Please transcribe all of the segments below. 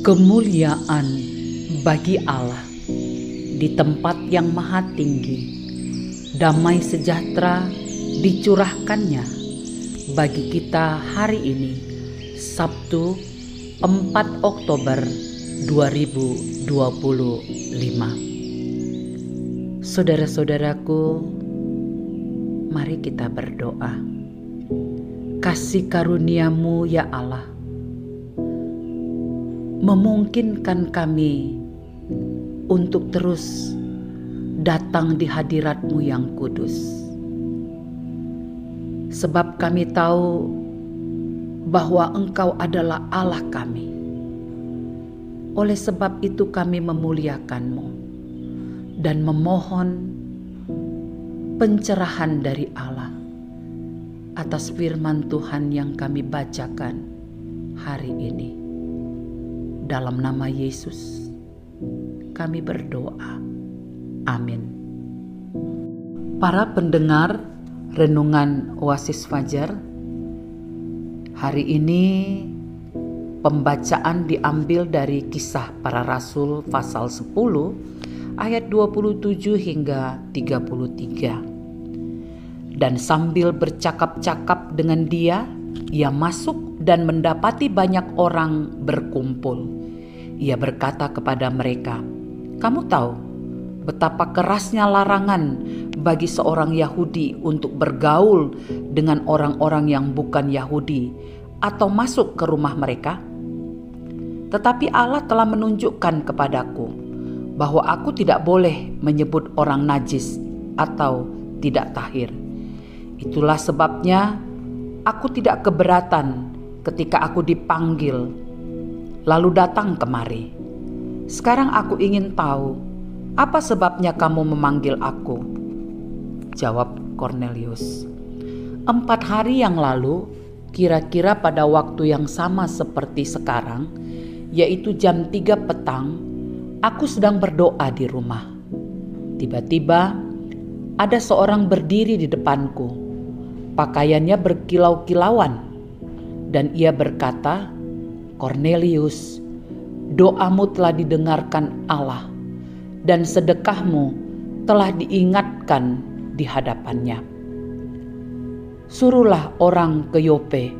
Kemuliaan bagi Allah di tempat yang maha tinggi, damai sejahtera dicurahkannya bagi kita hari ini, Sabtu 4 Oktober 2025. Saudara-saudaraku, mari kita berdoa. Kasih karunia-Mu ya Allah, memungkinkan kami untuk terus datang di hadirat-Mu yang kudus. Sebab kami tahu bahwa Engkau adalah Allah kami. Oleh sebab itu kami memuliakan-Mu dan memohon pencerahan dari Allah atas firman Tuhan yang kami bacakan hari ini. Dalam nama Yesus kami berdoa. Amin. Para pendengar Renungan Oasis Fajar, hari ini pembacaan diambil dari Kisah Para Rasul pasal 10 ayat 27 hingga 33. Dan sambil bercakap-cakap dengan dia, ia masuk dan mendapati banyak orang berkumpul. Ia berkata kepada mereka, "Kamu tahu betapa kerasnya larangan bagi seorang Yahudi untuk bergaul dengan orang-orang yang bukan Yahudi atau masuk ke rumah mereka? Tetapi Allah telah menunjukkan kepadaku bahwa aku tidak boleh menyebut orang najis atau tidak tahir. Itulah sebabnya aku tidak keberatan ketika aku dipanggil lalu datang kemari. Sekarang aku ingin tahu, apa sebabnya kamu memanggil aku?" Jawab Kornelius, 4 hari yang lalu, kira-kira pada waktu yang sama seperti sekarang, yaitu jam 3 petang, aku sedang berdoa di rumah. Tiba-tiba ada seorang berdiri di depanku. Pakaiannya berkilau-kilauan, dan ia berkata, "Kornelius, doamu telah didengarkan Allah, dan sedekahmu telah diingatkan di hadapannya. Suruhlah orang ke Yope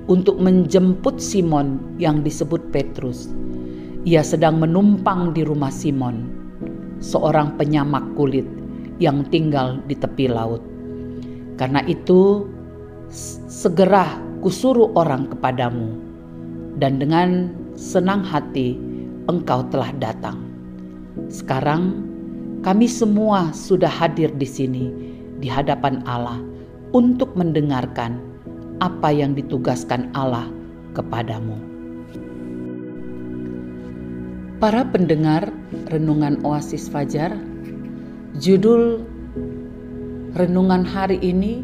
untuk menjemput Simon yang disebut Petrus. Ia sedang menumpang di rumah Simon, seorang penyamak kulit yang tinggal di tepi laut. Karena itu, segera kusuruh orang kepadamu, dan dengan senang hati engkau telah datang. Sekarang kami semua sudah hadir di sini di hadapan Allah untuk mendengarkan apa yang ditugaskan Allah kepadamu." Para pendengar Renungan Oasis Fajar, judul renungan hari ini,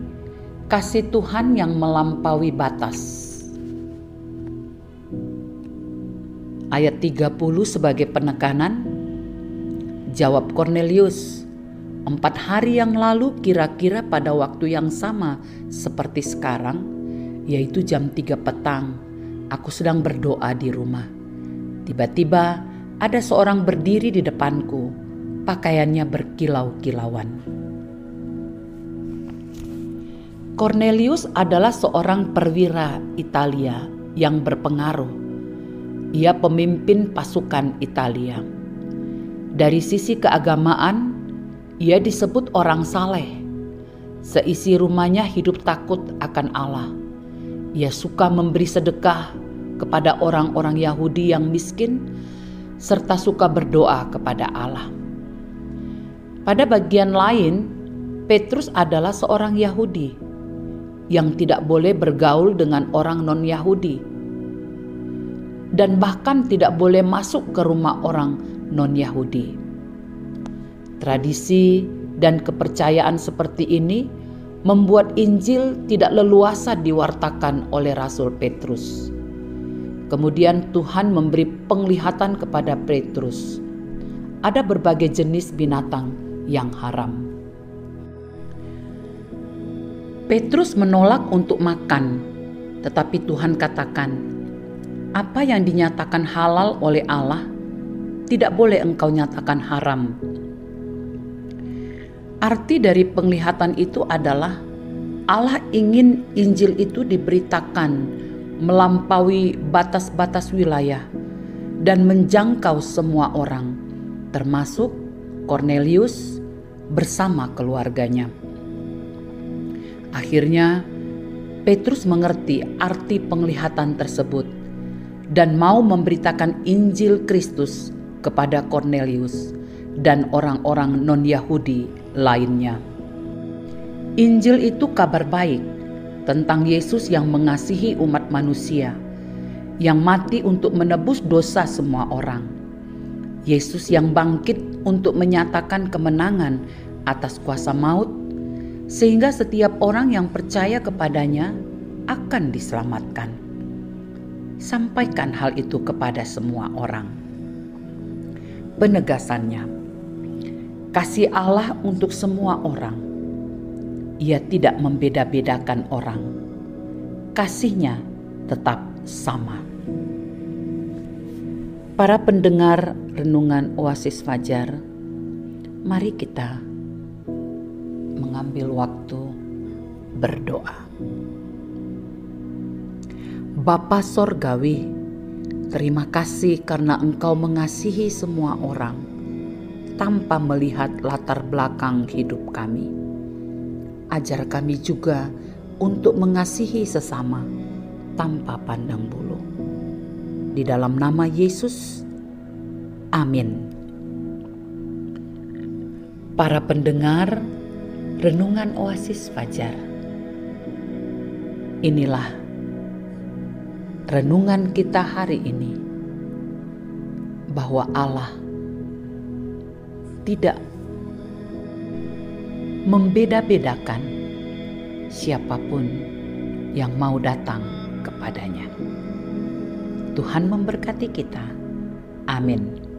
kasih Tuhan yang melampaui batas. Ayat 30 sebagai penekanan. Jawab Kornelius, 4 hari yang lalu kira-kira pada waktu yang sama seperti sekarang, yaitu jam 3 petang, aku sedang berdoa di rumah. Tiba-tiba ada seorang berdiri di depanku, pakaiannya berkilau-kilauan. Kornelius adalah seorang perwira Italia yang berpengaruh. Ia pemimpin pasukan Italia. Dari sisi keagamaan, ia disebut orang saleh. Seisi rumahnya hidup takut akan Allah. Ia suka memberi sedekah kepada orang-orang Yahudi yang miskin, serta suka berdoa kepada Allah. Pada bagian lain, Petrus adalah seorang Yahudi yang tidak boleh bergaul dengan orang non-Yahudi, dan bahkan tidak boleh masuk ke rumah orang non-Yahudi. Tradisi dan kepercayaan seperti ini membuat Injil tidak leluasa diwartakan oleh Rasul Petrus. Kemudian Tuhan memberi penglihatan kepada Petrus. Ada berbagai jenis binatang yang haram. Petrus menolak untuk makan, tetapi Tuhan katakan, Apa yang dinyatakan halal oleh Allah tidak boleh engkau nyatakan haram. Arti dari penglihatan itu adalah Allah ingin Injil itu diberitakan melampaui batas-batas wilayah dan menjangkau semua orang, termasuk Kornelius bersama keluarganya. Akhirnya Petrus mengerti arti penglihatan tersebut dan mau memberitakan Injil Kristus kepada Kornelius dan orang-orang non-Yahudi lainnya. Injil itu kabar baik tentang Yesus yang mengasihi umat manusia, yang mati untuk menebus dosa semua orang. Yesus yang bangkit untuk menyatakan kemenangan atas kuasa maut, sehingga setiap orang yang percaya kepadanya akan diselamatkan. Sampaikan hal itu kepada semua orang. Penegasannya, kasih Allah untuk semua orang. Ia tidak membeda-bedakan orang. Kasih-Nya tetap sama. Para pendengar renungan Oasis Fajar, mari kita mengambil waktu berdoa. Bapa Sorgawi, terima kasih karena Engkau mengasihi semua orang tanpa melihat latar belakang hidup kami. Ajar kami juga untuk mengasihi sesama tanpa pandang bulu. Di dalam nama Yesus, amin. Para pendengar renungan Oasis Fajar, inilah renungan kita hari ini, bahwa Allah tidak membeda-bedakan siapapun yang mau datang kepadanya. Tuhan memberkati kita. Amin.